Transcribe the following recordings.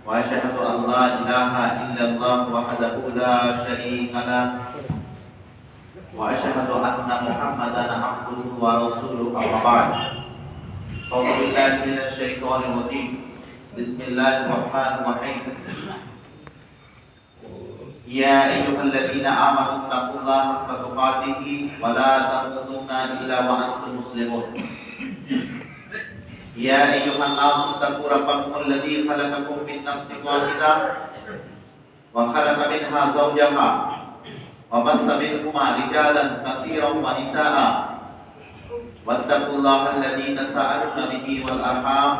وأشهد أن لا إله إلا الله وحده لا شريك له وأشهد أن محمدا عبده ورسوله أما بعد أعوذ بالله من الشيطان الرجيم بسم الله الرحمن الرحيم يا أيها الذين آمنوا اتقوا الله حق تقاته ولا تموتن إلا وأنتم مسلمون يا أيها الناس اتقوا ربكم الذي خلقكم من نفس واحدة وخلق منها زوجها وبث منهما رجالا كثيرا ونساء واتقوا الله الذي تساءلون به والأرحام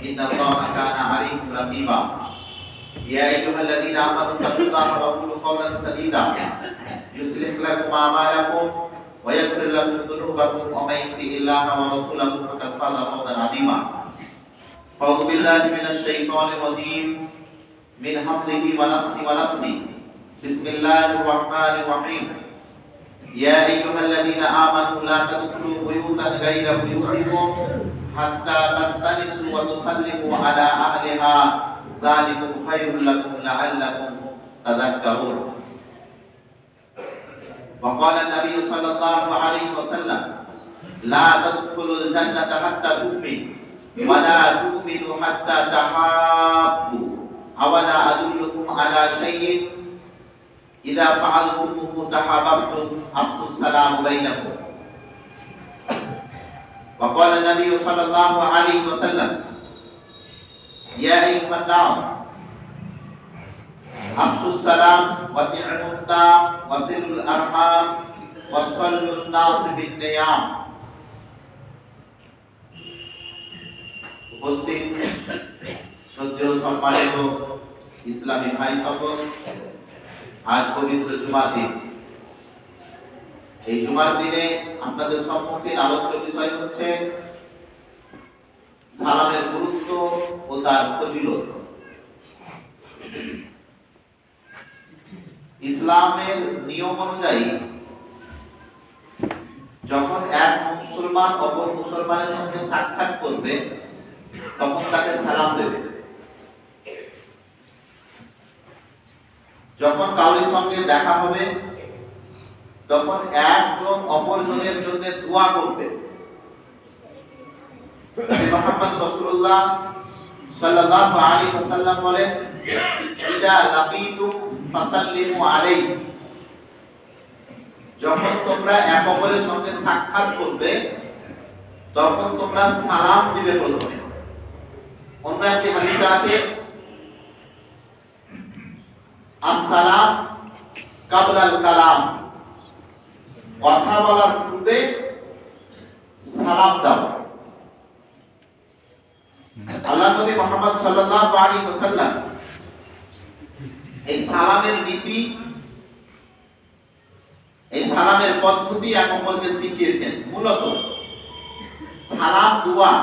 إن الله كان عليكم رقيبا يا أيها الذين آمنوا اتقوا الله وقولوا قولا سديدا يصلح لكم أعمالكم ويغفر لكم ذنوبكم ومن يطع الله ورسوله فقد فاز فوزا عظيما أعوذ بالله من الشيطان الرجيم من همزه ونفسه بسم الله الرحمن الرحيم يا أيها الذين آمنوا لا تدخلوا بيوتا غير بيوتكم حتى تستأنسوا وتسلموا على أهلها ذلكم خير لكم لعلكم تذكرون وقال النبي صلى الله عليه وسلم لا تدخلوا الجنة حتى تؤمنوا ولا تؤمنوا حتى تحابوا أولا أدلكم على شيء إذا فعلتموه تحاببتم أفشوا السلام بينكم وقال النبي صلى الله عليه وسلم يا أيها الناس أفشوا السلام وأطعموا الطعام وصلوا الأرحام وصلوا الناس بالنيام উপস্থিত শ্রদ্ধেয় সম্মানিত ইসলামী ভাই সকল, আজ পবিত্র জুমার দিন। এই জুমার দিনে আপনাদের সম্মুখে আলোচ্য বিষয় হচ্ছে সালামের গুরুত্ব ও তার ফজিলত। ইসলামের নিয়ম অনুযায়ী যখন এক মুসলমান অপর মুসলমানের সঙ্গে সাক্ষাৎ করবে তখন তাকে সালাম দেবে। যখন কারোর সঙ্গে দেখা হবে তখন একজন অপরজনের জন্য দোয়া করবে। মুহাম্মদ রাসূলুল্লাহ সাল্লাল্লাহু আলাইহি ওয়াসাল্লাম বলেন, ইদা লাকিতুম ফাসাল্লিমু আলাইহি, যখন তোমরা এক অপরের সঙ্গে সাক্ষাৎ করবে তখন তোমরা সালাম দিবে প্রথমে। অন্য একটি হাদিসে আছে আসসালাম কাবলাল কালাম, কথা বলার পূর্বে সালাম দাও। আল্লাহ নবী মুহাম্মদ সাল্লাল্লাহু আলাইহি ওয়াসাল্লাম এই সালামের নীতি, এই সালামের পদ্ধতি এক অপরকে শিখিয়েছেন। মূলত সালাম দোয়া,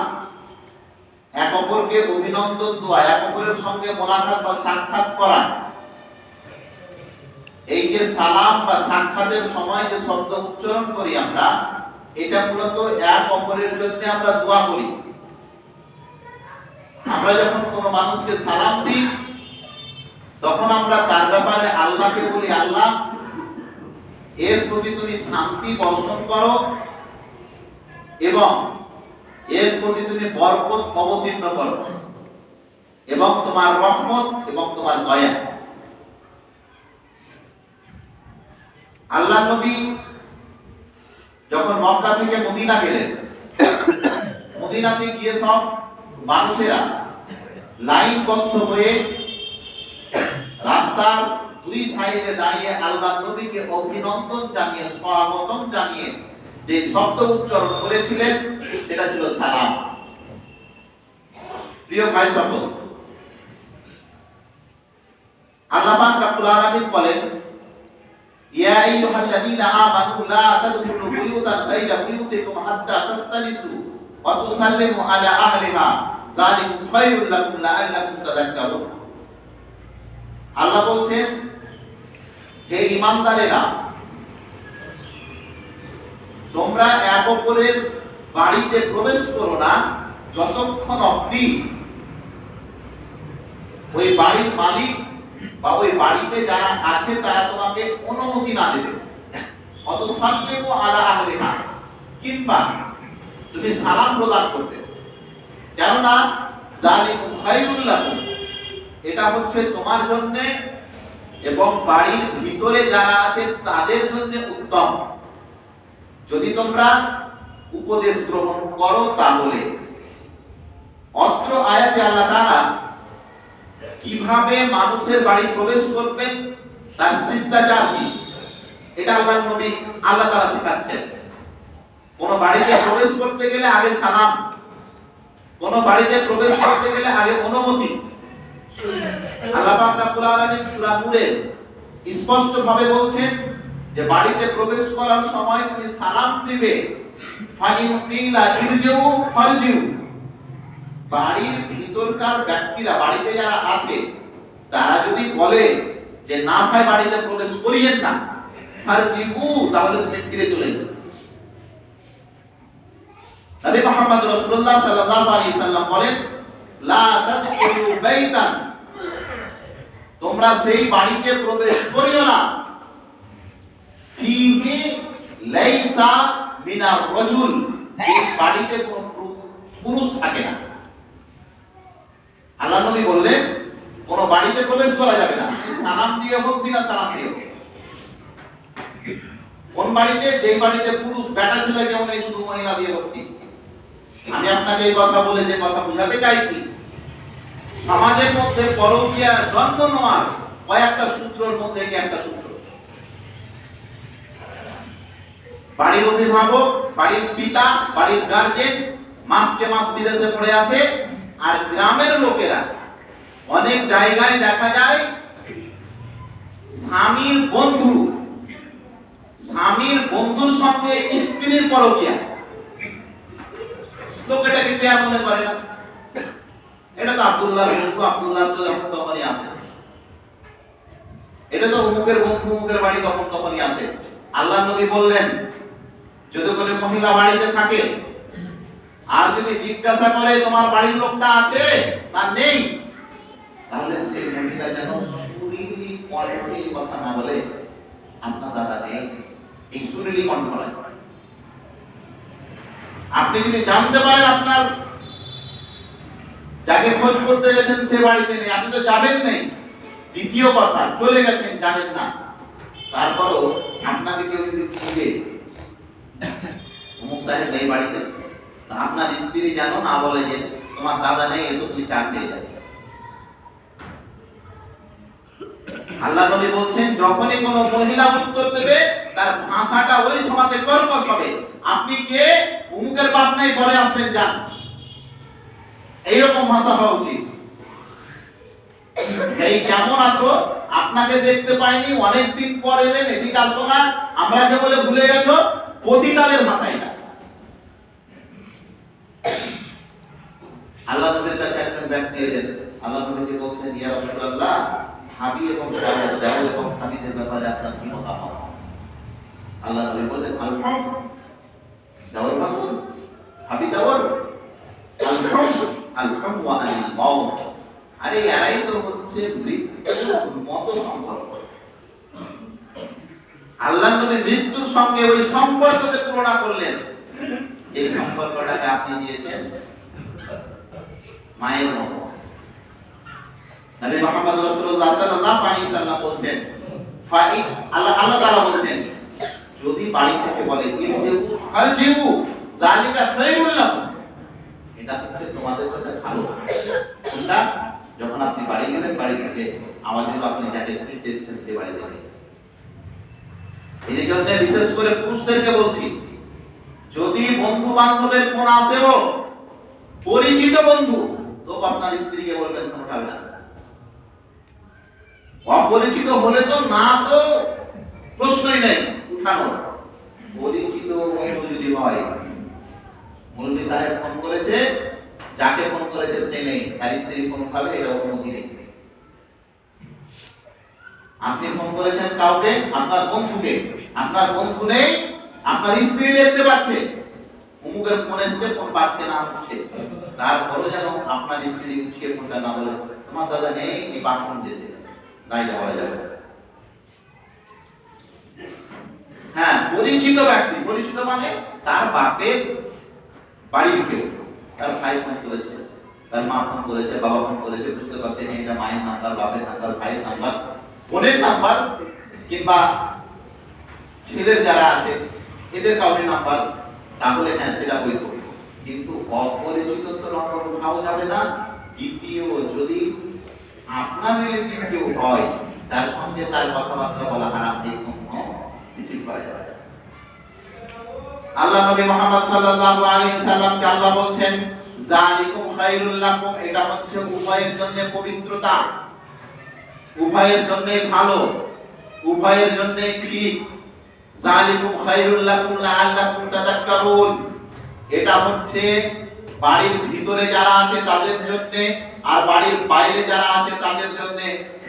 এক অপরকে অভিনন্দন দোয়া, এক অপরের সঙ্গে মোলাকাত বা সাক্ষাৎ করা। এই যে সালাম বা সাক্ষাতের সময় যে শব্দ উচ্চারণ করি আমরা, এটা মূলত এক অপরের জন্য আমরা দোয়া করি। আমরা যখন কোনো মানুষকে সালাম দিই তখন আমরা তার ব্যাপারে আল্লাহকে বলি, আল্লাহ এর প্রতি তুমি শান্তি বর্ষণ করো এবং এর প্রতি তুমি বরকত অবতীর্ণ করো এবং তোমার রহমত এবং তোমার দয়া। আল্লাহ নবী যখন মক্কা থেকে মদিনা গেলেন, মদিনাতে গিয়ে সব মানুষেরা লাইনবদ্ধ হয়ে রাস্তার দুই সাইডে দাঁড়িয়ে আল্লাহ নবীকে অভিনন্দন জানিয়ে, স্বাগতম জানিয়ে যে শব্দ উচ্চারণ করেছিলেন সেটা ছিল সালাম। প্রিয় ভাই সকল, আল্লাহ পাক রব্বুল আলামিন বলেন, ইয়া আইয়ুহাল্লাযীনা আমানু লা তাদখুলু বুয়ুতান গায়রা বুয়ুতিকুম হাত্তা তাস্তানিসু ওয়া তুসাল্লিমু আলা আহলিহা যালিকুম খায়রুল লাকুম লাআল্লাকুম তাযাক্কারুন। আল্লাহ বলছেন, হে ঈমানদারেরা, তোমরা এক অপরের বাড়িতে প্রবেশ করো না যতক্ষণ অবধি ওই বাড়ির মালিক বা ওই বাড়িতে যারা আছে তারা তোমাকে অনুমতি না দেবে, অত সাল্লিমু আলা আহলিহা, কিংবা তুমি সালাম প্রদান করবে, কেননা যালিকুম খায়রুল লাকুম, এটা হচ্ছে তোমার জন্য এবং বাড়ির ভিতরে যারা আছে তাদের জন্য উত্তম, যদি তোমরা উপদেশ গ্রহণ করো তাহলে। অত্র আয়াতে আল্লাহ তাআলা কিভাবে মানুষের বাড়ি প্রবেশ করবেন, তার শিষ্টাচার কি, এটা আল্লাহর নবী আল্লাহ তাআলা শেখাচ্ছেন। কোন বাড়িতে প্রবেশ করতে গেলে আগে সালাম, কোন বাড়িতে প্রবেশ করতে গেলে আগে অনুমতি। আল্লাহ পাক রব্বুল আলামিন সূরা নূরে স্পষ্ট ভাবে বলছেন যে বাড়িতে প্রবেশ করার সময় তুমি সালাম দিবে, ফাইন কিলা ইরজিউ ফারজিউ, বাড়ির ভিতরকার ব্যক্তিরা, বাড়িতে যারা আছে তারা যদি বলে যে না ভাই বাড়িতে প্রবেশ করিয়েন না, ফারজিউ, তাহলে তুমি ফিরে চলে যাও। নবী মুহাম্মদ রাসূলুল্লাহ সাল্লাল্লাহু আলাইহি সাল্লাম বলেন, লা তাদখুলু বাইতান, তোমরা সেই বাড়িতে প্রবেশ করিও না, ফিহি লাইসা মিনার রাজুল, এই বাড়িতে কোনো পুরুষ থাকে না। আল্লাহ নবী বললেন কোন বাড়িতে প্রবেশ করা যাবে না, সালাম দিয়ে হোক বিনা সালাম দিয়ে হোক। কোন বাড়িতে, যে বাড়িতে পুরুষ বেটা ছেলে কেউ নেই, শুধু মহিলা দিয়ে ভর্তি। আমি আপনাকে এই কথা বলে যে কথা বোঝাতে চাইছি, সমাজের মধ্যে পরকীয়া জন্ম নেওয়ার কয়েকটা সূত্রের মধ্যে একটা সূত্র। বাড়ির অভিভাবক, বাড়ির পিতা, বাড়ির গার্জেন মাসকে মাস বিদেশে পড়ে আছে, আর গ্রামের লোকেরা অনেক জায়গায় দেখা যায় স্বামীর বন্ধুর সঙ্গে স্ত্রীর পরকীয়া। লোক এটাকে কেয়ার মনে করে না, এটা তো আব্দুল্লাহর বন্ধু, আব্দুল্লাহ তো যখন তখনই আসে, এটা তো অমুকের বন্ধু, অমুকের বাড়ি তখন তখনই আসে। আল্লাহ নবী বললেন যদি কোনো মহিলা বাড়িতে থাকে আর যদি জিজ্ঞাসা করে তোমার বাড়ির লোকটা আছে না নেই, তাহলে সেই মহিলা যেন সুরিলি কণ্ঠে কথা না বলে আপনার দাদা নেই, এই সুরিলি কণ্ঠ নয়। আপনি যদি জানতে পারেন আপনার যাকে খোঁজ করতে গেছেন সে বাড়িতে নেই, আপনি তো যাবেন নেই, দ্বিতীয় কথা চলে গেছেন জানেন না, তারপরও আপনাকে কেউ যদি খুঁজে অমুক সাহেব নেই বাড়িতে, আপনার স্ত্রী জানো না বলে যে তোমার দাদা নেই, এসব তুমি চা খেয়ে যাবে। আল্লাহ নবী বলছেন যখনই কোনো মহিলা উত্তর দেবে তার ভাষাটা ওই সমাজে কর্কশ হবে, আপনি কে, অমুকের বাপ নাই, পরে আসবেন যান, এইরকম ভাষা হওয়া উচিত। এই কেমন আছো, আপনাকে দেখতে পাইনি, অনেকদিন পর এলেন, এদিকে আসো না, আমরা কে বলে ভুলে গেছো, পতিতাদের ভাষা এটা। আল্লাহ নবীর কাছে একজন ব্যক্তি এলেন, আল্লাহ নবীকে বলছেন ইয়া রাসূলুল্লাহ, ভাবি এবং দেওর এবং ভাবিদের ব্যাপারে আপনার কি মতামত? আল্লাহ নবী বললেন দেওর ভাষণ, ভাবি দেওর, আরে এরাই তো হচ্ছে মৃত্যুর মতো সম্পর্ক। আল্লাহ নবী মৃত্যুর সঙ্গে ওই সম্পর্ককে তুলনা করলেন, এই সম্পর্কটাকে আপনি দিয়েছেন মায়ের মতো। নবী মুহাম্মদ রাসূলুল্লাহ সাল্লাল্লাহু আলাইহি ওয়াসাল্লাম বলেন, আল্লাহ তাআলা বলেন যদি বাড়ি থেকে বলে ইরজিউ ফারজিউ যালিকা খায়রুল লাকুম, এটা হচ্ছে তোমাদের জন্য ভালো। কোনটা? যখন আপনি বাড়ি গেলেন, বাড়ি থেকে আওয়াজ হলো আপনি যাকে ফিরতে এসেছেন সেই বাড়ি থেকে। এই জন্য বিশেষ করে পুরুষদেরকে বলছি, যদি বন্ধু বান্ধবের ফোন আসেও, পরিচিত বন্ধু, তো আপনার স্ত্রীকে বলবেন ফোন উঠাবে না। অপরিচিত হলে তো না, তো প্রশ্নই নেই উঠানো। পরিচিত বন্ধু যদি হয়, মুলবি সাহেব ফোন করেছে, যাকে ফোন করেছে সে নেই, তার স্ত্রী ফোন উঠাবে, এটা অনুমতি নেই। আপনি ফোন করেছেন কাউকে, আপনার বন্ধুকে, আপনার বন্ধু নেই, আপনার স্ত্রী দেখতে পাচ্ছে, অমুকের ফোন এসছে, ফোন পাচ্ছে না, উঠছে, তারপরও যেন আপনার স্ত্রী উঠিয়ে ফোনটা না বলে তোমার দাদা নেই, এই বাথরুম দিয়েছে, না, এটা বলা যাবে না। হ্যাঁ, পরিচিত ব্যক্তি, পরিচিত মানে তার বাপের বাড়ির কেউ, তার ভাই ফোন করেছে, তার মা ফোন করেছে, বাবা ফোন করেছে, বুঝতে পারছেন এটা মায়ের নাম্বার, বাপের নাম্বার, ভাইয়ের নাম্বার, বোনের নাম্বার, কিংবা ছেলের যারা আছে এদের কাউরি নাম্বার, তাহলে হ্যাঁ সেটা বৈধ। কিন্তু অপরিচিত তো নম্বর উঠাও যাবে না। দ্বিতীয়, যদি আপনার রিলেটিভ কেউ হয় যার সঙ্গে তার কথাবার্তা বলা হারাম, এই কোনো রিসিভ করা যাবে না। আল্লাহ নবী মুহাম্মদ সাল্লাল্লাহু আলাইহি সাল্লামকে আল্লাহ বলছেন যালিকুম খায়রুল লাকুম, এটা হচ্ছে উভয়ের জন্য পবিত্রতা, উভয়ের জন্য ভালো, উভয়ের জন্য ঠিক। যালিকুম খায়রুল লাকুম লাআল্লাকুম তাযাক্কারুন, এটা হচ্ছে বাড়ির ভিতরে যারা আছে তাদের জন্য আর বাড়ির বাইরে যারা আছে তাদের জন্য,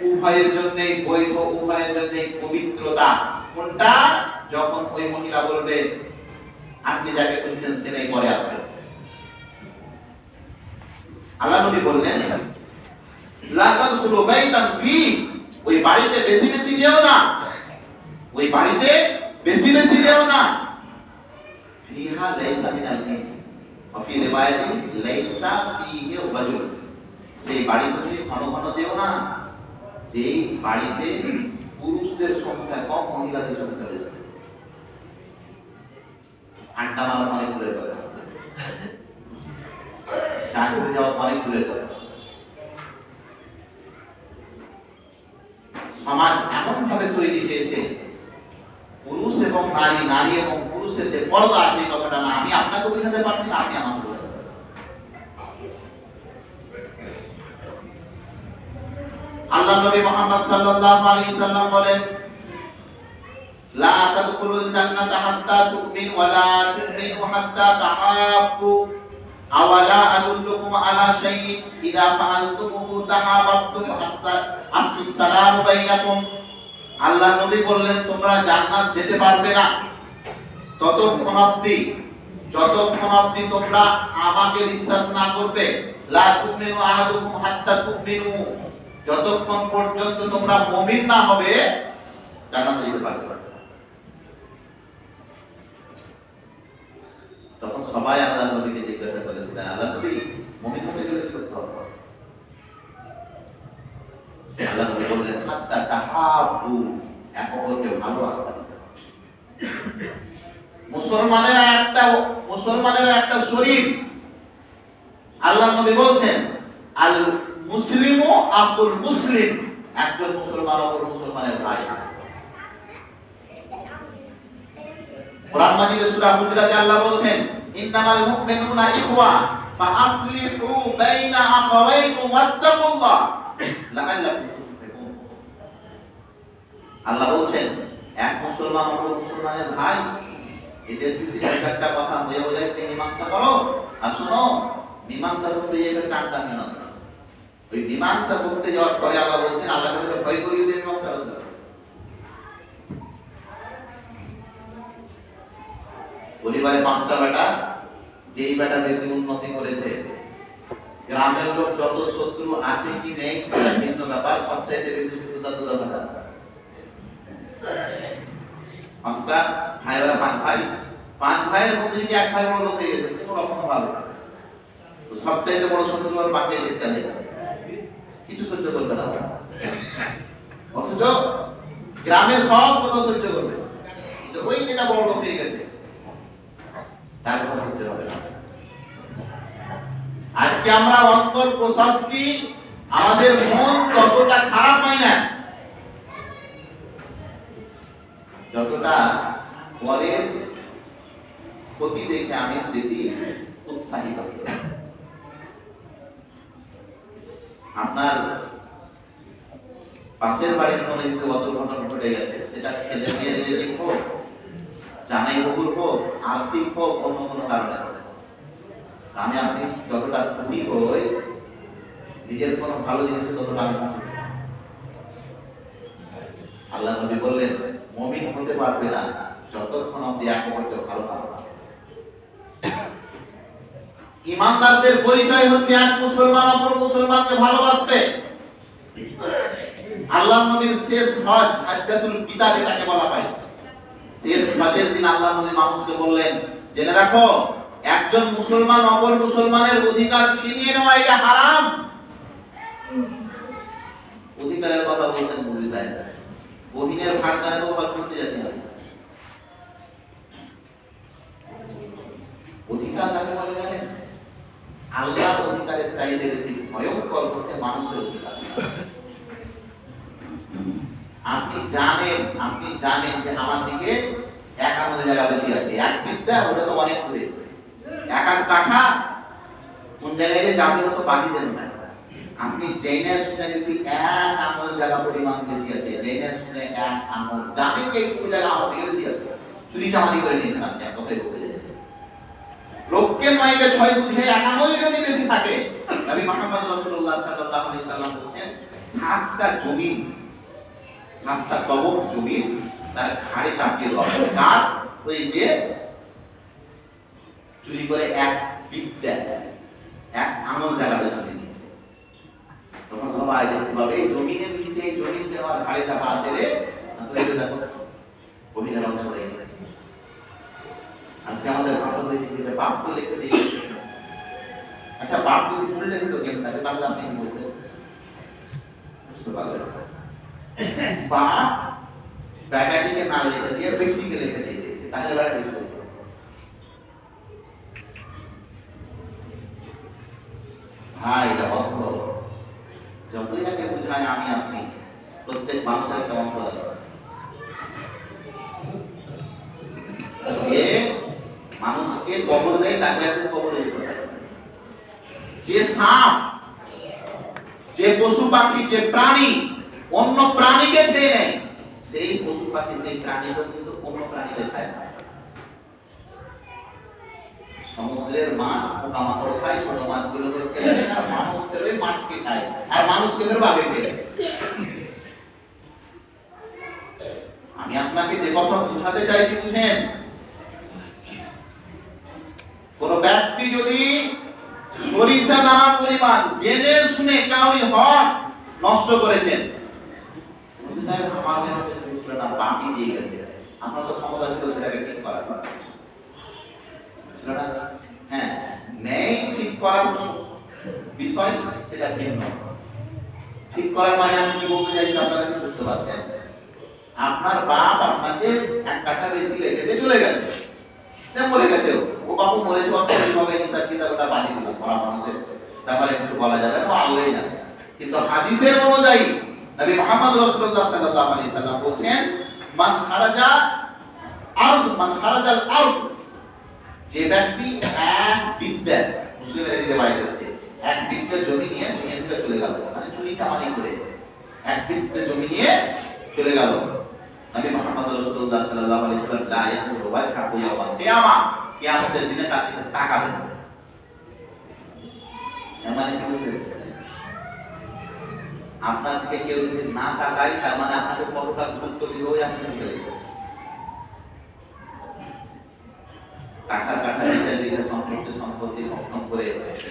উভয়ের জন্যই বৈধ, উভয়ের জন্যই পবিত্রতা। কোনটা? যখন ওই মহিলা বলবে আপনি যাকে খুঁজছেন সে নেই, পরে আসবেন। আল্লাহ নবী বললেন লা তাদখুলু বাইতান ফি, ওই বাড়িতে বেশি বেশি যেও না, ওই বাড়িতে বেশি বেশি যেও না। ফিহা লাইসা মিনাল ইনস ওয়া ফি রিওয়ায়াতিন লাইসা ফিহি রাজুল, সেই বাড়িতে তুমি ঘন ঘন যেও না, যেই বাড়িতে পুরুষদের সংখ্যা কম, মহিলাদের সংখ্যা বেশি। আড্ডা মারা অনেক দূরের কথা, চা খেতে যাওয়া অনেক দূরের কথা। সমাজ এমন ভাবে তৈরি হয়েছে, পুরুষ এবং নারী, নারী এবং পুরুষের যে পর্দা আছে এই কথাটা না আমি আপনাকে বোঝাতে পারছি না, আপনি আমাকে বোঝাতে পারছেন। আল্লাহ নবী মুহাম্মদ সাল্লাল্লাহু আলাইহি সাল্লাম বলেন লা তাদখুলুল জান্নাতা হাত্তা তু'মিনু ওয়া লা তু'মিনু হাত্তা তাহাব্বু আওয়ালা আদুল্লুকুম আলা শাইইন ইযা ফাআলতুমুহু তাহাব্বাতুম আফসুস সালাম বাইনাকুম। আল্লাহ নবী বললেন তোমরা জান্নাত যেতে পারবে না ততক্ষণ অবধি যতক্ষণ অবধি তোমরা আমাকে বিশ্বাস না করবে। লা তু'মিনু আহাদুকুম হাত্তা তু'মিনু, যতক্ষণ পর্যন্ত তোমরা মুমিন না হবে জান্নাতে যেতে পারবে না। তখন সবাই আল্লাহ নবীকে জিজ্ঞাসা করেছিলেন আল্লাহ নবী মুমিন হতে গেলে কি করতে হবে? আল্লাহ নবী বললেন হাত্তা তাহাব্বু, এক অপরকে ভালোবাসতে হবে। মুসলমানেরা একটা শরীর। আল্লাহ নবী বলছেন আল মুসলিমু আকুল মুসলিম, একজন মুসলমান অপর মুসলমানের ভাই। কোরআন মাজিদে সূরা হুজরাতে আল্লাহ বলছেন ইন্নামাল মুমিনুনা ইখওয়া ফাআসলিহু বাইনা আখাওয়াইকুম ওয়াত্তাকুল্লাহ লাআল্লাকুম তুফলিহুন। আল্লাহ বলছেন এক মুসলমান অপর মুসলমানের ভাই, এদের যদি একটা কথা হয়ে যায় মীমাংসা করো। আর শোনো, মীমাংসা করতে গিয়ে টানটা মেনে নাও। ওই মীমাংসা করতে যাওয়ার পরে আল্লাহ বলছেন আল্লাহকে তাকে ভয় করিয়ে দিয়ে মীমাংসা করতে হবে। পরিবারে 5টা বেটা, যেই বেটা বেশি উন্নতি করেছে, গ্রামের লোক যত শত্রু আছে কি নেই সেটা ভিন্ন ব্যাপার, সবচাইতে বেশি শত্রুতা তো বেটা। 5টা ভাই, ওরা 5 ভাই, 5 ভাইয়ের মধ্যে যদি এক ভাই বড় লোক হয়ে গেছে কোনো রকম ভাবে, তো সবচাইতে বড় শত্রু আর বাকি যেটা নেই, কিছু সহ্য করবে না। অথচ গ্রামের সব কথা সহ্য করবে, ওই যেটা বড় লোক হয়ে গেছে তার কথা সহ্য হবে না। আজকে আমরা অন্তর প্রশাস্তি, আমাদের মন ততটা খারাপ হয় না যতটা পরের ক্ষতি দেখে আমি বেশি উৎসাহিত হই। আপনার পাশের বাড়ির কোনো একটু অদূর্ঘটনা ঘটে গেছে, সেটা ছেলে মেয়েদের হোক, জামাই বাবুর হোক, আর্থিক হোক, অন্য কোনো কারণে হোক, আমি আপনি যতটা খুশি হই নিজের কোনো ভালো জিনিসে ততটা আমি খুশি হই। আল্লাহ নবী বললেন মুমিন হতে পারবে না যতক্ষণ অবধি এক অপরকে ভালো পাচ্ছে। ইমানদারদের পরিচয় হচ্ছে এক মুসলমান অপর মুসলমানকে ভালোবাসবে। আল্লাহর নবীর শেষ হজ হাজ্জাতুল বিদা এটাকে বলা হয়। শেষ হজের দিন আল্লাহর নবী মানুষকে বললেন, জেনে রাখো একজন মুসলমান অপর মুসলমানের অধিকার ছিনিয়ে নেওয়া এটা হারাম। অধিকারের কথা বলছেন নবী সাহেব, বহিনের ভাগ জানে তো ভাগ করতে যাচ্ছি না। অধিকার কাকে বলে জানেন? আল্লাহর অধিকারের চাইতে বেশি ভয়ঙ্কর হচ্ছে মানুষের অধিকার। আপনি জানেন যে আমার দিকে এক আঙুল জায়গা বেশি আছে, এক বিদ্যা ওটা তো অনেক দূরে, এক আধ কাঠা কোন জায়গায় যে যাবে তো বাকি দেন না। আপনি জেনে শুনে যদি এক আঙুল জায়গা পরিমাণ বেশি আছে, জেনে শুনে এক আঙুল জানেন যে একটু জায়গা আমার দিকে বেশি আছে, চুরি চামারি করে নিয়েছেন আপনি, এক কথায় বলে যাচ্ছে লোককে নয়কে ছয় বুঝে এক আঙুল যদি বেশি থাকে। নবী মুহাম্মদ রাসূলুল্লাহ সাল্লাল্লাহু আলাইহি সাল্লাম বলেছেন, সাতটা জমিন, সাতটা তবক জমিন তার ঘাড়ে চাপিয়ে দেওয়া হবে। কার? ওই যে চুরি করে এক বিদ্যা এক আঙুল জায়গা বেশি নিয়েছে। তখন সবাই যেভাবে এই জমিনের নিচে এই জমিনকে আমার ঘাড়ে চাপা আছে রে, দেখো বহিনের অংশ হয়ে গেল। আজকে আমাদের ভাষা হয়ে বাপ তো লিখে দিয়ে, আচ্ছা বাপ যদি উল্টে দিত কেন থাকে তাহলে আপনি কি বলতেন? বুঝতে পারলেন? বাপ বেটাটিকে না লিখে দিয়ে ব্যক্তিকে লিখে দিয়ে দিয়েছে, তাহলে বেটা কি বলতো? ভাই এটা অর্থ যতই আগে বুঝায় আমি আপনি, প্রত্যেক মানুষের একটা অর্থ আছে। মানুষকে কবর দেয় তাকে একদিন কবর দিতে হবে। যে সাপ, যে পশু পাখি, যে প্রাণী অন্য প্রাণীকে খেয়ে নেয়, সেই পশু পাখি সেই প্রাণীকে কিন্তু অন্য প্রাণীকে খায় না। সমুদ্রের মাছ পোকামাকড় খায়, ছোট মাছগুলোকে খেয়ে নেয়, আর মানুষ খেলে মাছকে খায়, আর মানুষ খেলে বাঘকে খায়। আমি আপনাকে যে কথা বুঝাতে চাইছি বুঝেন, কোন ব্যক্তি যদি সরিষা দানা পরিমাণ জেনে শুনে কাউরি হক নষ্ট করেছেন, বাকি দিয়ে গেছে, আপনার তো ক্ষমতা ছিল সেটাকে ঠিক করার, হ্যাঁ ন্যায় ঠিক করার বিষয় সেটা ভিন্ন। ঠিক করার মানে আমি কি বলতে চাইছি আপনারা কি বুঝতে পারছেন? আপনার বাপ আপনাকে এক কাঠা বেশি লেগে চলে গেছে, মরে গেছে, ও বাবু মরেছে, অর্থভাবে হিসাব কিতাবটা বানিয়ে দিল, পড়া মানুষের ব্যাপারে কিছু বলা যাবে না, আল্লাহই না। কিন্তু হাদিসের অনুযায়ী নবী মুহাম্মদ রাসূলুল্লাহ সাল্লাল্লাহু আলাইহি সাল্লাম বলেন, মান খারাজাল আরদ, যে ব্যক্তি এক বিদ্যা, মুসলিমের দিকে বাইরে আছে, এক বিদ্যা জমি নিয়ে দুনিয়া থেকে চলে গেল, মানে চুরি চামারি করে এক বিদ্যা জমি নিয়ে চলে গেল, নবী মুহাম্মদ রাসূলুল্লাহ সাল্লাল্লাহু আলাইহি সাল্লাম লা ইয়ানজুরু ওয়াজহাহু ইয়াওমাল কিয়ামা, কিয়ামতের দিনে তার দিকে তাকাবেন না। মানে কি বলতে আপনার দিকে কেউ যদি না তাকায় তার মানে আপনাকে কতটা গুরুত্ব দিবে আপনি বুঝতে পারবেন। কাঠার কাঠা দিকে দিকে সম্পত্তি ভক্ষণ করে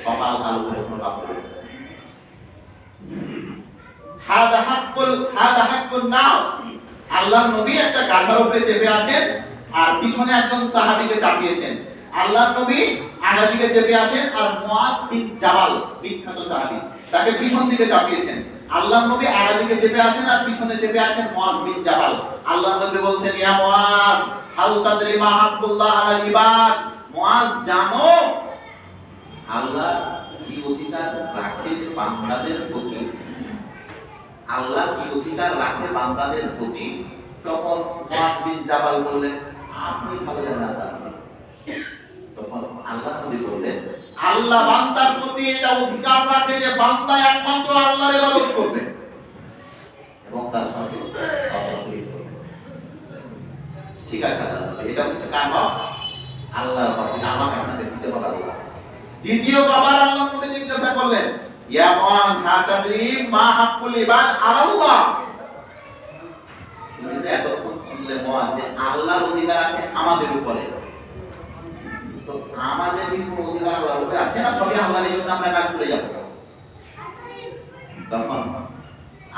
কপাল কালো করে কোনো লাভ হবে না। হাদা হাক্কুন নাস, আল্লাহর নবী একটা গাধার উপরে চেপে আছেন আর পিছনে একজন সাহাবীকে চাপিয়েছেন। আল্লাহর নবী আগা দিকে চেপে আছেন আর মুআজ বিন জাবাল, বিখ্যাত সাহাবী, তাকে পিছন দিকে চাপিয়েছেন। আল্লাহর নবী আগা দিকে চেপে আছেন আর পিছনে চেপে আছেন মুআজ বিন জাবাল। আল্লাহর নবী বলছেন, ইয়া মুআজ হাল তাদরি মা হাক্কুল্লাহ আলাল ইবাদ, মুআজ জানো আল্লাহ কি অধিকার রাখে বান্দাদের প্রতি, আল্লাহ কি অধিকার রাখে বান্দাদের প্রতি? তখন মুআজ বিন জাবাল বললেন, আপনি ভালো জানেন। তখন আল্লাহ নবী বললেন, আল্লাহ বান্দার প্রতি এটা অধিকার রাখে যে বান্দা একমাত্র আল্লাহর ইবাদত করবে এবং তার সাথে অবশ্যই করবে। ঠিক আছে, এটা হচ্ছে কার হক? আল্লাহর হক। এটা আমাকে আপনাকে দিতে হবে আল্লাহ। দ্বিতীয় বাবার আল্লাহ নবী জিজ্ঞাসা করলেন, ইয়া মুআজ হা তাদরি মা হাক্কুল ইবাদ আলাল্লাহ, তুমি তো এতক্ষণ শুনলে মুআজ যে আল্লাহর অধিকার আছে আমাদের উপরে, তো আমাদের কি কোনো অধিকার আল্লাহর উপরে আছে না? সবই আল্লাহর জন্য আমরা কাজ করে যাব। তখন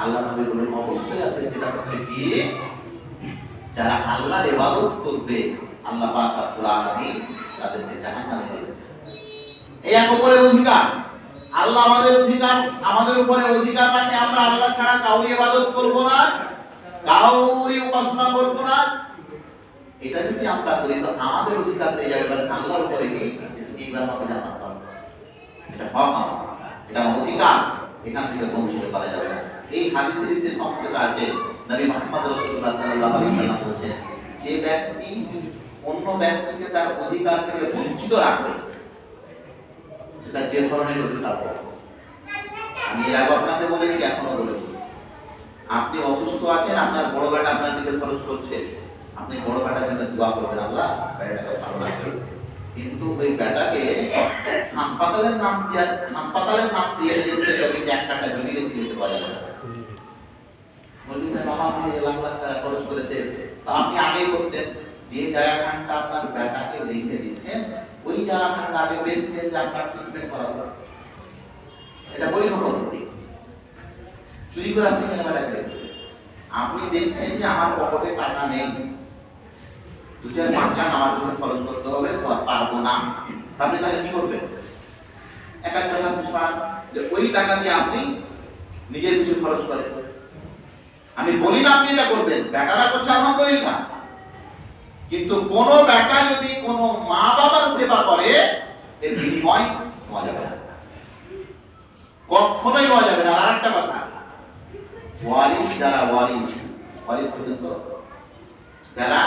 আল্লাহ নবী বলেন অবশ্যই আছে। সেটা হচ্ছে কি, যারা আল্লাহর ইবাদত করবে আল্লাহ পাক রব্বুল আলামিন তাদেরকে জাহান্নামে দিবেন। এই এক উপরের অধিকার। আল্লাহ আমাদের উপরে অধিকার রাখে আমরা আল্লাহ ছাড়া কাউকে ইবাদত করব না, কাউকে উপাসনা করব না। এটা যদি আমরা করি তো আমাদের অধিকার পেয়ে যাবে। আল্লাহর উপরে কি এইবার আমাকে জান্নাত পাবো, এটা হক আমার, এটা আমার অধিকার, এখান থেকে বঞ্চিত করা যাবে না। এই হাদিসের যে সংক্ষেপ আছে, নবী মুহাম্মদ রাসূলুল্লাহ সাল্লাল্লাহু আলাইহি ওয়াসাল্লাম বলেছেন, যে ব্যক্তি অন্য ব্যক্তিকে তার অধিকার থেকে বঞ্চিত রাখবে, সেটা যে ধরনের অধিকার হোক। আমি এর আগে আপনাকে বলেছি, এখনো বলেছি, আপনি অসুস্থ আছেন, আপনার বড় বেটা আপনার পিছনে খরচ করছে, আপনি বড় বেটার জন্য দোয়া করবেন, আল্লাহ বেটাকে ভালো রাখবে। কিন্তু ওই বেটাকে হাসপাতালের নাম দিয়ে রেজিস্ট্রি অফিসে 1 টাকা জমি রেজিস্ট্রি দিতে পারা যাবে না। বলবি স্যার বাবা আপনি লাখ লাখ টাকা খরচ করেছে, তো আপনি আগেই করতেন। যে জায়গাখানটা আপনার বেটাকে রেখে দিচ্ছেন ওই জায়গাখানটা আগে বেচতেন, যে আপনার ট্রিটমেন্ট করা হবে। এটা বৈধ পদ্ধতি। চুরি করে আপনি কেন বেটাকে রেখে? আপনি দেখছেন যে আমার পকেটে টাকা নেই, 2-4-5 লাখ আমার পিছনে খরচ করতে হবে, পারবো না, আপনি তাহলে কি করবেন? এক টাকা সরান, যে ওই টাকা দিয়ে আপনি নিজের পিছনে খরচ করেন। আমি বলি না আপনি এটা করবেন, বেটারা করছে আলহামদুলিল্লাহ, কিন্তু কোন বেটা যদি কোন মা বাবার সেবা করে এর বিনিময় নেওয়া যাবে না, কখনোই নেওয়া যাবে না। আর একটা কথা, ওয়ারিস যারা ওয়ারিস পর্যন্ত যারা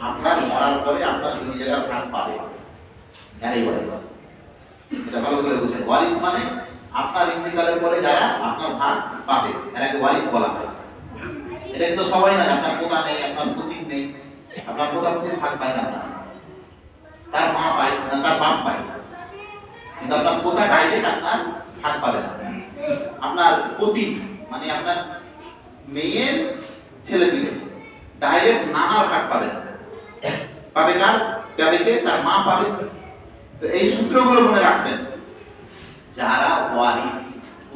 আপনার মরার পরে আপনার জমি জায়গার ভাগ পাবে, এরাই ওয়ারিস। এটা ভালো করে বুঝেন। ওয়ারিস মানে আপনার ইন্তেকালের পরে যারা আপনার ভাগ পাবে, এরাকে ওয়ারিস বলা হয়। এটা কিন্তু সবাই না, আপনার পোতা নেই, আপনার পুতিন নেই, আপনার পোতা পুতির ভাগ পায় না, তার মা পায় না, তার বাপ পায়, কিন্তু আপনার পোতা ডাইরেক্ট আপনার ভাগ পাবে না। আপনার পুতিন মানে আপনার মেয়ের ছেলে পিলে ডাইরেক্ট নানার ভাগ পাবে না, পাবে কার? পাবে কে? তার মা পাবে। তো এই সূত্রগুলো মনে রাখবেন। যারা ওয়ারিস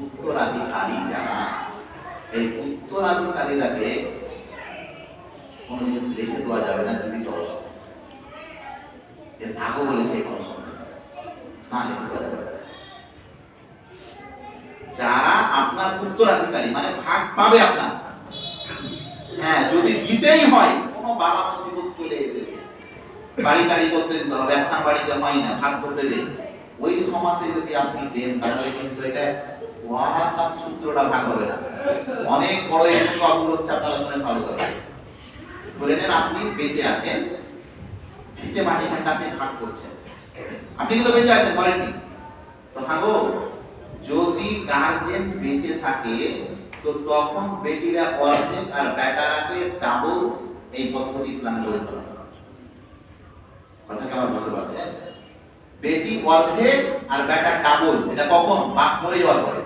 উত্তরাধিকারী, যারা এই উত্তরাধিকারীরাকে কোনো জিনিস রেখে দেওয়া যাবে না, জীবিত অবস্থায়। এর আগেও বলেছে এই প্রশ্ন না রেখে দেওয়া যাবে। যারা আপনার উত্তরাধিকারী মানে ভাগ পাবে আপনার, হ্যাঁ যদি দিতেই হয়, কোনো বাবা মুসিবত চলে এসেছে, বাড়ি গাড়ি করতে দিতে হবে, আপনার বাড়িতে হয় না, ভাগ করতে দেন, ওই সমাজে যদি আপনি দেন তাহলে কিন্তু এটা ওয়ারাসাত সূত্রটা ভাগ হবে না। অনেক বড় একটু অবুল হচ্ছে, আপনারা শুনে ভালো করে ধরে নেন আপনি বেঁচে আছেন, ভিটে মাটি ঘাটটা আপনি ভাগ করছেন, আপনি কিন্তু বেঁচে আছেন, মরেননি তো। ভাগো যদি গার্জেন বেঁচে থাকে তো তখন বেটিরা অর্ধেক আর বেটারাকে ডাবল, এই পদ্ধতি ইসলামে গড়ে তোলা। কথা কি আমার বুঝতে পারছেন? বেটি অর্ধেক আর বেটা ডাবল, এটা কখন? বাপ মরে যাওয়ার পরে।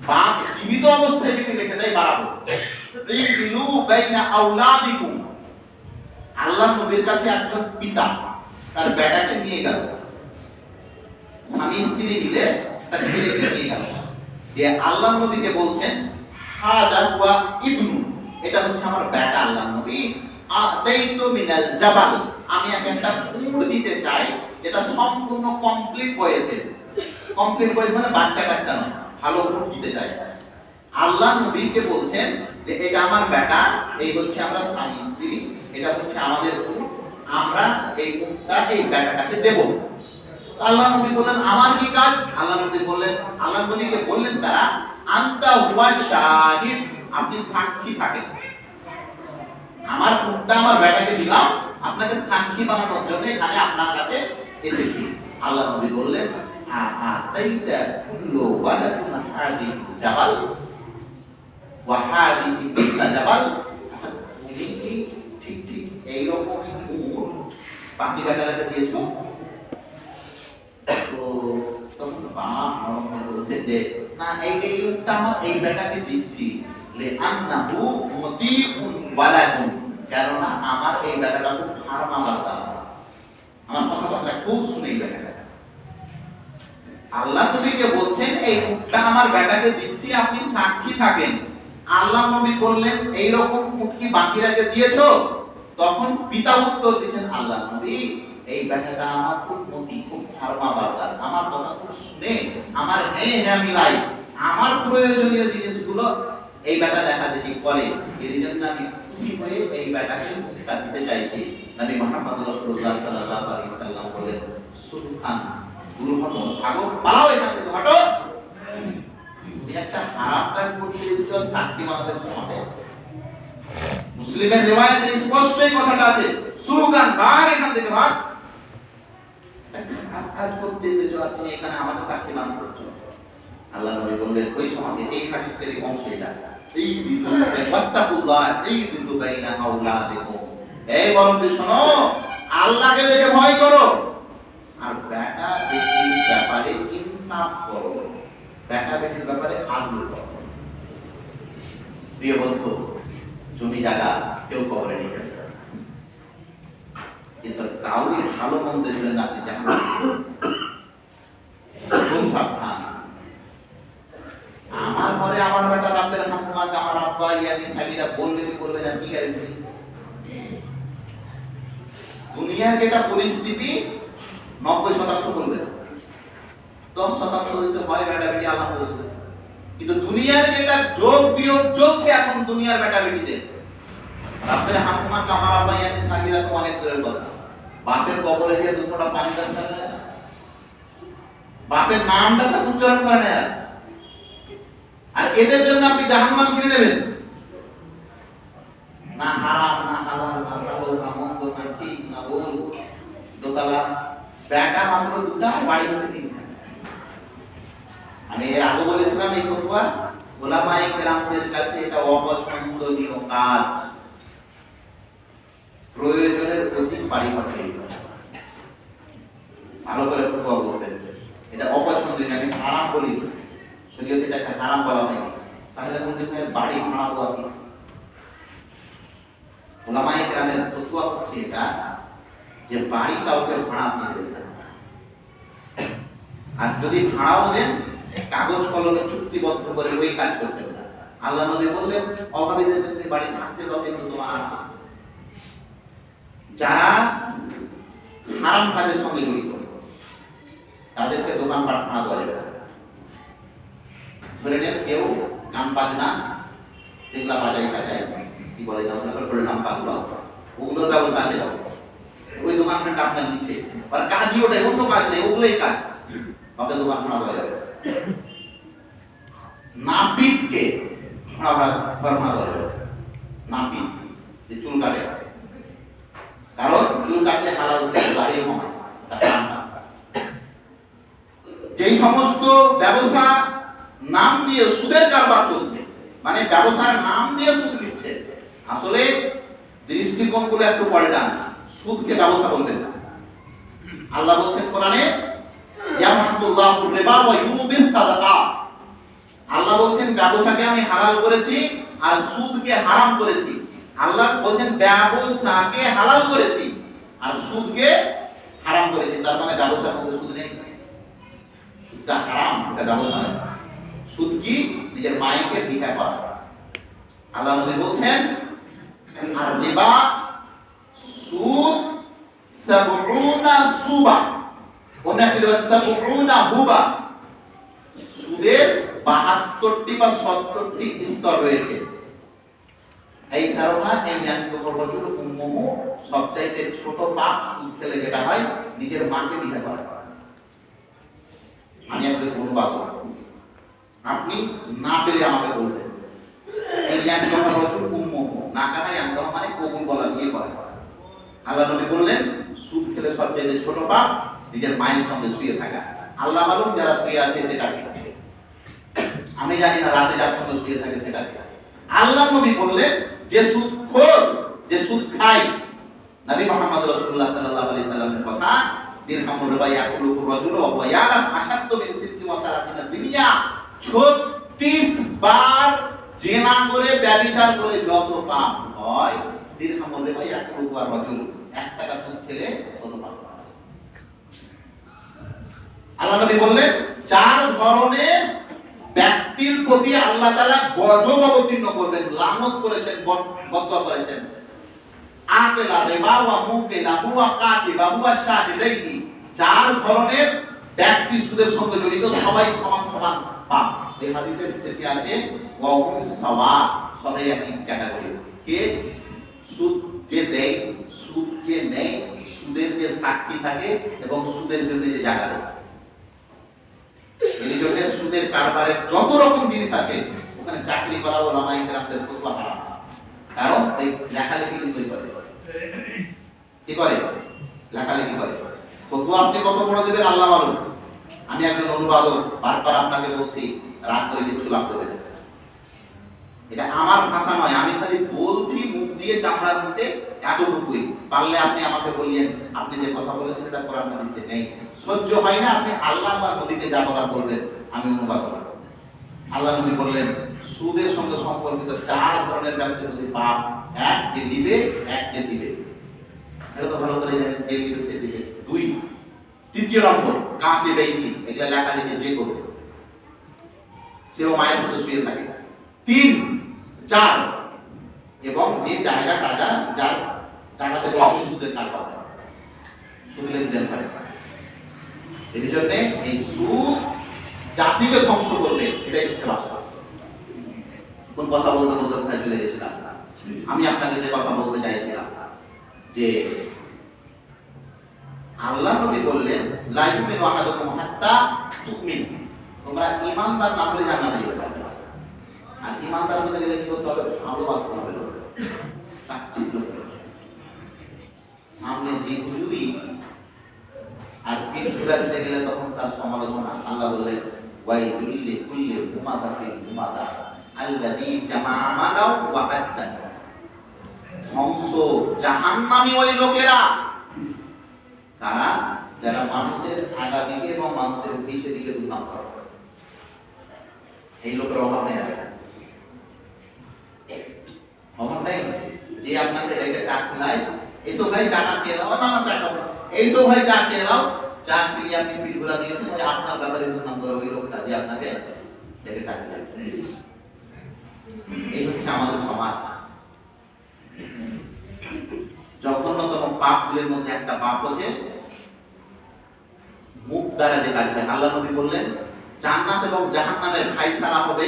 বাপ জীবিত অবস্থায় যদি রেখে দেয় বাড়াবো। ইদিলু বাইনা আওলাদিকুম। আল্লাহ নবীর কাছে একজন পিতা তার বেটাকে নিয়ে গেল, স্বামী স্ত্রী মিলে তার ছেলেকে নিয়ে গেল, যে আল্লাহ নবীকে বলছেন হাদা ওয়া ইবনু, এটা হচ্ছে আমার বেটা আল্লাহ নবী, আতাইতু মিনাল জাবাল, আমি একটা উট দিতে চাই যেটা সম্পূর্ণ কমপ্লিট বয়সের। কমপ্লিট বয়স মানে বাচ্চা কাচ্চা নয়, ভালো উট দিতে চাই। আল্লাহ নবীকে বলছেন যে এটা আমার বেটা, এই হচ্ছে আমরা স্বামী স্ত্রী, এটা হচ্ছে আমাদের উট, আমরা এই উটটা এই বেটাটাকে দেব। আল্লাহ নবী বললেন আমার কি কাজ? আল্লাহ নবী বললেন, আল্লাহ নবীকে বললেন তারা, আনতা হুয়া শাহিদ, আপনি সাক্ষী থাকেন। আমার উটটা আমার বেটাকে দিলাম, আপনাকে সাক্ষী বানানোর জন্য এখানে আপনার কাছে এসেছি। আল্লাহ নবী বললেন আতাইতা কুল্লু ওয়ালাতুন হাদি জাবাল ওয়া হাদি মিসলা জাবাল, তুমি কি ঠিক ঠিক এই রকমই উট বাকি বেটাটাকে দিয়েছো? তো তখন বাপ মনে বলছে যে না, এই উটটা আমার এই বেটাকে দিচ্ছি, লে আন্নাহু মুতিউন ওয়ালাদুন, কেননা আমার এই বেটাটা খুব ফার্মা বান্দা, আমার কথাবার্তা খুব শুনে এই বেটাটা। আল্লাহ নবীকে বলছেন এই উটটা আমার বেটাকে দিচ্ছি, আপনি সাক্ষী থাকেন। আল্লাহ নবী বললেন এইরকম উট কি বাকিরাকে দিয়েছো? তখন পিতা উত্তর দিচ্ছেন, আল্লাহ নবী এই বেটাটা আমার খুব মতি, খুব ফার্মা বান্দা, আমার কথা খুব শুনে, আমার হ্যাঁ হ্যাঁ মিলাই, আমার প্রয়োজনীয় জিনিসগুলো এই বেটা দেখা দেখি করে, এর জন্য আমি খুশি হয়ে এই বেটাকে উটটা দিতে চাইছি। নবী মুহাম্মদ রাসূলুল্লাহ সাল্লাল্লাহু আলাইহি সাল্লাম বলেন, সুবহান, দূর হটো, ভাগো, পালাও এখান থেকে, হটো। একটা হারাম কাজ করতে এসেছিল, সাক্ষী বানাদের সমাজে মুসলিমের রিওয়ায়াতে স্পষ্টই কথাটা আছে, সুবহান, ভাগ এখান থেকে, ভাগ। খারাপ কাজ করতে এসেছো আর তুমি এখানে আমাদের সাক্ষী বানাচ্ছ। আল্লাহ নবী বললেন ওই সমাজে এই হাদিসের অংশ এটা, এই দিদু ওয়াত্তাকুল্লাহ, এই দিদু বাইনা আওলাদিকুম, এই বরং শোনো, আল্লাহকে দেখে ভয় করো আর বেটা বেটির ব্যাপারে ইনসাফ করো, বেটা বেটির ব্যাপারে আদল করো। প্রিয় বন্ধু, জমি জায়গা কেউ কবরে নিয়ে যাবে, কিন্তু কাউরি ভালো মন্দের জন্য আপনি জানেন খুব সাবধান। আমার ঘরে আমার বেটা রাব্বের হাম্মাক, আমার আব্বা ইয়ানি সাগীরা বলবে কি বলবে না, কি গ্যারান্টি? দুনিয়ার যেটা পরিস্থিতি 90% বলবে, 10% দিতে হয় বেটা বেটি আলহামদুলিল্লাহ। কিন্তু দুনিয়ার যেটা যোগ বিয়োগ চলছে এখন দুনিয়ার বেটা বেটিতে, রাব্বের হাম্মাক, আমার আব্বা ইয়ানি সাগীরা তো অনেক দূরের কথা। বাপের কবরে গিয়ে দুটোটা পানি দান করে, বাপের নামটা তো উচ্চারণ করে না, আর এদের জন্য আপনি জাহান্নাম কিনে নেবেন না? হারাম না হালাল না ভালো না মন্দ না ঠিক না ভুল, দোতলা বেটা মাত্র দুটা, বাড়ি হচ্ছে তিনটা। আমি এর আগে বলেছিলাম এই ফতোয়া ওলামায়ে কেরামদের কাছে এটা অপছন্দনীয় কাজ, প্রয়োজনের অধিক বাড়ি হচ্ছে, ভালো করে ফতোয়া বলবেন, এটা অপছন্দনীয়। আমি হারাম বলি, শরীয়তে এটাকে হারাম বলা হয়নি, তাহলে মুফতি সাহেব বাড়ি ভাড়া দেওয়া কি? ওলামায়ে কেরামের ফতোয়া হচ্ছে এটা যে বাড়ি কাউকে ভাড়া আপনি দেবেন না, আর যদি ভাড়াও দেন কাগজ কলমে চুক্তিবদ্ধ করে ওই কাজ করবেন না। আল্লাহ নবী বললেন অভাবীদের ক্ষেত্রে বাড়ি থাকতে হবে, কিন্তু তোমার আছে যারা হারাম কাজের সঙ্গে জড়িত তাদেরকে দোকান পাট ভাড়া দেওয়া যাবে না। ধরে নেন কেউ গান বাজনা যেগুলা বাজাই বাজায়, কি বলে নাম পাগল, ওগুলোর ব্যবস্থা আছে, ওই দোকানটা আপনার নিচে, আর কাজই ওটাই, অন্য কাজ নেই, ওগুলোই কাজ, আপনার দোকান ভাড়া দেওয়া যাবে। নাপিতকে ভাড়া দেওয়া যাবে, নাপিত যে চুল কাটে, কারণ চুল কাটলে হালাল দাঁড়িয়ে কমায়। যেই সমস্ত ব্যবসা নাম দিয়ে সুদের কারবার চলছে, মানে ব্যবসার নাম দিয়ে সুদ দিচ্ছে, আসলে দৃষ্টিকোণগুলো একটু পাল্টান, সুদকে ব্যবসা বলবেন না। আল্লাহ বলছেন কোরআনে, ইয়ামহাকুল্লাহু রিবা ওয়া ইউবিস সাদাকা, আল্লাহ বলছেন ব্যবসাকে আমি হালাল করেছি আর সুদকে হারাম করেছি। আল্লাহ বলছেন ব্যবসাকে হালাল করেছি আর সুদকে হারাম করেছি, তার মানে ব্যবসার মধ্যে সুদ নেই, সুদটা হারাম, এটা ব্যবসা নয়। সুদ কি? নিজের মাইকে ভিক্ষা করা। আল্লাহ নবী বলছেন আর রিবা, সুদ 70 সুবা, ওনা কি 70 হুবা, সুদের 72টি বা 70টি স্তর রয়েছে। এই সারভা এই জ্ঞানকে বলছিল উম্মুহু, সবচাইতে ছোট পাপ সুদ খেলে যেটা হয় নিজের মাকে ভিক্ষা করা। আমি একজন অনুবাদক, আপনি না পেলে আমাকে বলবেন। এই জ্ঞানকে বলছিল উম্মুহু, না কাহাই আমরা মানে কবুল বলা, বিয়ে করা। আল্লাহ নবী বললেন সুদ খেলে সবচাইতে ছোট পাপ নিজের মায়ের সঙ্গে শুয়ে থাকা। আল্লাহ মালুম যারা শুয়ে আছে সেটা কি, আমি জানি না রাতে যার সঙ্গে শুয়ে থাকে সেটা কি। আল্লাহ নবী বললেন যে সুদ খোর, যে সুদ খায়, নবী মুহাম্মদ রাসূলুল্লাহ সাল্লাল্লাহু আলাইহি সাল্লামের কথা, দিরহামুর রিবা ইয়াকুলুহু রাজুলু ওয়া ইয়ালাম আশাদ্দু মিন সিদ্দি ওয়া সালাসিনা জিনিয়া, 36 বার জিনা করে ব্যভিচার করে যত পাপ হয় দিরহামুর রিবা ইয়াকুলু রাজুল, 1 টাকা সুদ খেলে কত পাপ। আল্লাহ নবী বললেন 4 ধরনের ব্যক্তির প্রতি আল্লাহ তাআলা গজব অবতীর্ণ করবেন, লানত করেছেন, বদদুয়া করেছেন। আকেলা রিবা ওয়া মুকিলা হুয়া কাতিবা হুয়া শাহিদাইহি, 4 ধরনের ব্যক্তি সুদের সঙ্গে জড়িত, সবাই সমান সমান পাপ। এই হাদিসের শেষে আছে ওয়া হুম সাওয়া, সবাই একই ক্যাটাগরি। কে? সুদ যে দেয়, সুদ যে নেয়, সুদের যে সাক্ষী থাকে এবং সুদের জন্য যে জায়গা দেয়। এই জন্য সুদের কারবারের যত রকম জিনিস আছে ওখানে চাকরি করা ওলামা ইকরামদের ফতোয়া হারাম। কারণ ওই লেখালেখি কিন্তু করে, কি করে? লেখালেখি করে। ফতোয়া আপনি কত বড় দেবেন আল্লাহ মালুম। আমি একজন অনুবাদক, বারবার আপনাকে বলছি রাগ করে কিছু লাভ করবে না। এটা আমার ভাষা নয়, আমি খালি বলছি মুখ দিয়ে, চামড়ার মুখে এতটুকুই। পারলে আপনি আমাকে বলিয়েন আপনি যে কথা বলেছেন এটা কোরআন হাদিসে নেই। সহ্য হয় না, আপনি আল্লাহ বা নবীকে যা বলার বলবেন, আমি অনুবাদ করব। আল্লাহ নবী বললেন সুদের সঙ্গে সম্পর্কিত 4 ধরনের ব্যক্তির প্রতি পাপ, 1 যে দিবে, 1 যে দিবে। এটা তো ভালো করে জানেন, যে দিবে সে দিবে। 2 তৃতীয় নম্বর কাতিবাইহি, এগুলা লেখালেখি যে করবে সেও মায়ের সাথে শুয়ে থাকে। 3 4 এবং যে জায়গা টাকা, যার জায়গা থেকে সুদের কারবার হয়, সুদ লেনদেন হয়। এই জন্য এই সুদ জাতিকে ধ্বংস করবে, এটাই হচ্ছে বাস্তব। কোন কথা বলতে বলতে কোথায় চলে গেছিলাম? আমি আপনাকে যে কথা বলতে চাইছিলাম যে আল্লাহ নবী বললেন লা ইউমিনু আহাদুকুম হাত্তা তুমিন, তোমরা ঈমানদার না হলে জান্নাতে যেতে পারবে না। আর ঈমানদার হতে গেলে কি করতে হবে? ভালোবাসতে হবে লোককে, তাচ্ছিল্য করতে হবে। সামনে যে হুজুরি আর পিঠ ঘুরা দিতে গেলে তখন তার সমালোচনা। আল্লাহ বললেন ওয়াইলুল লিকুল্লি হুমাযাতিন লুমাযা আল্লাযী জামা'a মালাও ওয়া আদ্দা, ধ্বংস জাহান্নামী ওই লোকেরা তারা যারা মানুষের আগা দিকে এবং মানুষের পিছে দিকে দুর্নাম করে। এই লোকের অভাব নেই, আছে অভাব নেই। যে আপনাকে ডেকে চা খোলায়, এইসো ভাই চাটা খেয়ে দাও, না না চা খাবো, এইসো ভাই চা খেয়ে দাও, চা খেয়ে আপনি পিঠ ঘোরা দিয়েছেন, ওই আপনার ব্যাপারে দুর্নাম করে ওই লোকটা যে আপনাকে ডেকে চা খেলায়। এই হচ্ছে আমাদের সমাজ। জঘন্যতম পাপগুলির মধ্যে একটা পাপ হচ্ছে মুখ দ্বারা যে কাজ হয়। আল্লাহ নবী বললেন জান্নাত এবং জাহান্নামের ফায়সালা হবে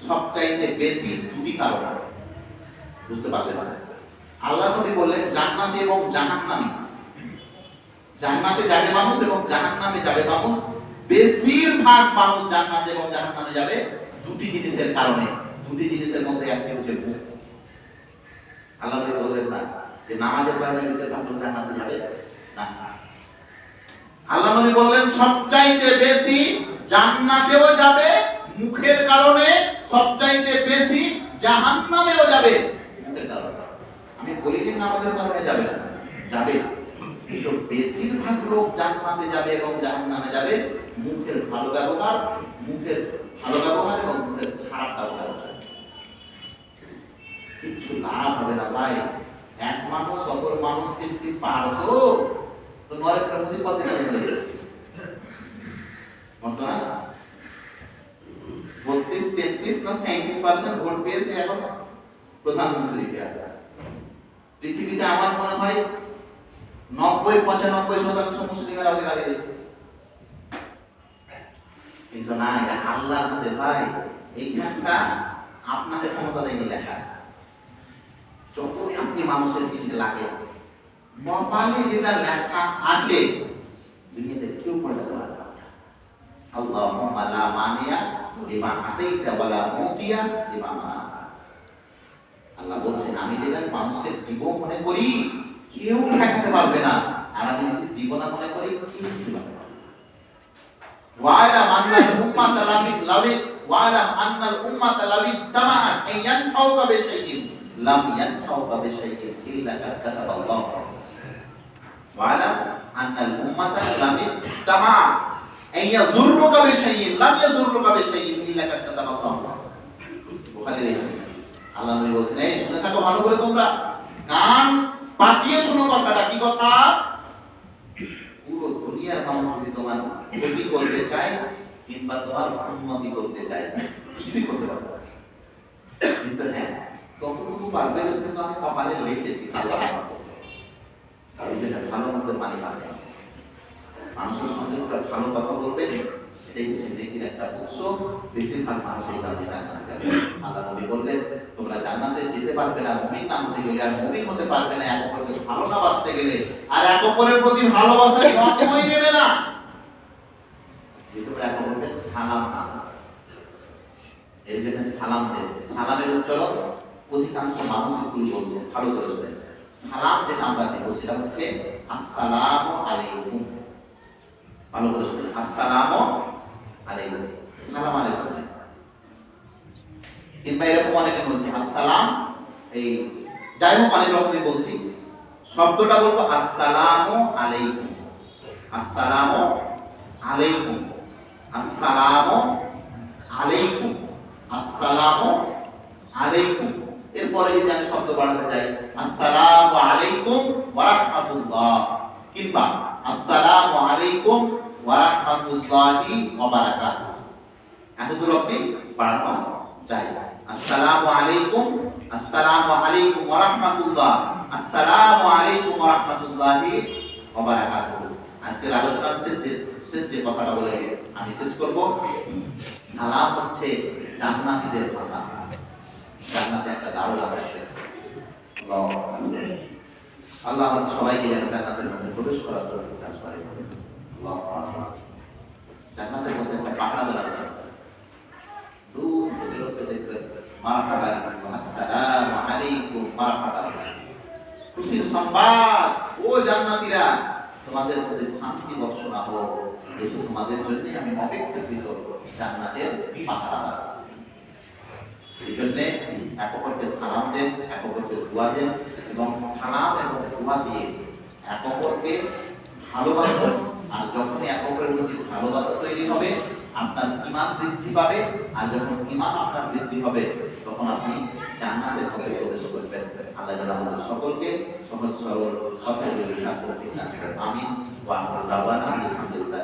সবচাইতে বেশি 2টি কারণে। বুঝতে পারলেন না? আল্লাহ নবী বললেন জান্নাতে এবং জাহান্নামে, জান্নাতে যাবে মানুষ এবং জাহান্নামে যাবে মানুষ, বেশিরভাগ মানুষ জান্নাতে এবং জাহান্নামে যাবে 2টি জিনিসের কারণে। 2টি জিনিসের মধ্যে একটি হচ্ছে মুখ। আল্লাহ নবী বললেন না যে নামাজের কারণে বেশিরভাগ মানুষ জান্নাতে যাবে না। আল্লাহ নবী বললেন সবচাইতে বেশি জান্নাতেও যাবে মুখের কারণে, সবচাইতে বেশি জাহান্নামেও যাবে মুখের কারণে। আমি বলিনি নামাজের কারণে যাবে না, যাবে, কিন্তু বেশিরভাগ লোক জান্নাতে যাবে এবং জাহান্নামে যাবে মুখের ভালো ব্যবহার, মুখের ভালো ব্যবহার এবং মুখের খারাপ ব্যবহার। কিছু লাভ হবে না ভাই। এক মানুষ অপর মানুষকে যদি পারতো তো নরেন্দ্র মোদী পদে বর্তমান 32-33 না 37% ভোট পেয়েছে এখন প্রধানমন্ত্রী। পৃথিবীতে আমার মনে হয় 90-95% মুসলিমের অধিকারী, কিন্তু না, এটা আল্লাহর হাতে ভাই। এইখানটা আপনাদের ক্ষমতা দেয়নি লেখা। যতই আপনি মানুষের পিছনে লাগে, কপালে যেটা লেখা আছে দুনিয়াতে কেউ পাল্টাতে পারবে না। আল্লাহুম্মা লা মানিয়া লিমা আতাইতা ওয়া লা মুতিয়া লিমা মানাতা। আল্লাহ বলছেন আমি যেটা মানুষকে দিব মনে করি কেউ ঠেকাতে পারবে না, আর আমি যদি দিব না মনে করি কেউ দিতে পারবে না। ওয়ালা আন্নাল উম্মাতা লাবি ওয়ালা আন্নাল উম্মাতা লাবি ইজতামাআত আন ইয়ানফাউকা বিশাইইন লাম ইয়ানফাউকা বিশাইইন ইল্লা কাসাবাল্লাহ। ওয়ালা আন্নাল উম্মাতা লাবি ইজতামাআত আন ইয়াযুররুকা বিশাইইন লাম ইয়াযুররুকা বিশাইইন ইল্লা কাসাবাল্লাহ। বুখারীর হাদিস। আল্লাহ নবী বলেন এই শুনে থাকো ভালো করে তোমরা, কান পাতিয়ে শোনো কথাটা, কি কথা? পুরো দুনিয়ার মানুষ যদি তোমার ক্ষতি করতে চায় কিংবা তোমার উন্নতি করতে চায়, কিছুই করতে পারবে না। কিন্তু হ্যাঁ, ততটুকু পারবে যতটুকু আমি কপালে লিখেছি। যেটা ভালো মতো মানি পাবে, মানুষের সঙ্গে ভালো কথা বলবে, এটাই হচ্ছে নেকির একটা উৎস। বেশিরভাগ মানুষ এই কারণে জান্নাতে যাবে। আল্লাহ নবী বললেন, তোমরা জান্নাতে যেতে পারবে না মুমিন না হতে গেলে, আর মুমিন হতে পারবে না এক অপরকে ভালো না বাসতে গেলে, আর এক অপরের প্রতি ভালোবাসায় জন্মই নেবে না যে তোমরা এক অপরকে সালাম না দাও। এর জন্য সালাম দেবে। সালামের উচ্চারণ অধিকাংশ মানুষ ভুল বলছে, ভালো করে শুনেন। সালাম যেটা আমরা দেবো সেটা হচ্ছে আসসালামু আলাইকুম। ভালো করে শুনেন, আসসালামু আলাইকুম, সালাম আলাইকুম। কিংবা এরকম অনেকে বলছে আসসালাম, এই যাই হোক অনেক রকমই বলছি, শব্দটা বলবো আসসালামু আলাইকুম, আসসালামু আলাইকুম, আসসালামু আলাইকুম, আসসালামু আলাইকুম। এরপরে যদি আমি শব্দ বাড়াতে যাই, আসসালামু আলাইকুম ওয়া রাহমাতুল্লাহ, কিংবা আসসালামু আলাইকুম ওয়া রাহমাতুল্লাহি ওয়া বারাকাতুহু, এত দূর অবধি বাড়ানো যায়। আসসালামু আলাইকুম, আসসালামু আলাইকুম ওয়া রাহমাতুল্লাহ, আসসালামু আলাইকুম ওয়া রাহমাতুল্লাহি ওয়া বারাকাতুহু। আজকের আলোচনার শেষ যে কথাটা বলে আমি শেষ করব, সালাম হচ্ছে জান্নাতীদের ভাষা। জান্নাতে একটা দারুল আছে। আল্লাহ আমাদের সবাইকে যেন জান্নাতের মধ্যে প্রবেশ করার তৌফিক দান করে। আল্লাহু আকবার। জান্নাতের মধ্যে একটা পাহাড় দেওয়া আছে, দূর থেকে লোককে দেখবে মারহাবা, আসসালামু আলাইকুম, মারহাবা, খুশির সংবাদ, ও জান্নাতীরা তোমাদের মধ্যে শান্তি বর্ষণ হোক, এসব তোমাদের জন্য আমি অপেক্ষাকৃত জান্নাতের পাহারাদার। এই জন্য এক অপরকে সালাম দেন, এক অপরকে দোয়া দেন, এবং সালাম এবং দোয়া দিয়ে এক অপরকে ভালোবাসুন। আর যখন এক অপরের প্রতি ভালোবাসা তৈরি হবে, আপনার ঈমান বৃদ্ধি পাবে, আর যখন ঈমান আপনার বৃদ্ধি হবে, তখন আপনি জান্নাতের পথে প্রবেশ করবেন। আল্লাহ যেন আমাদের সকলকে সহজ সরল পথে তৈরি করতে আমিন। ওয়া আখিরু দাওয়ানা আলহামদুলিল্লাহ।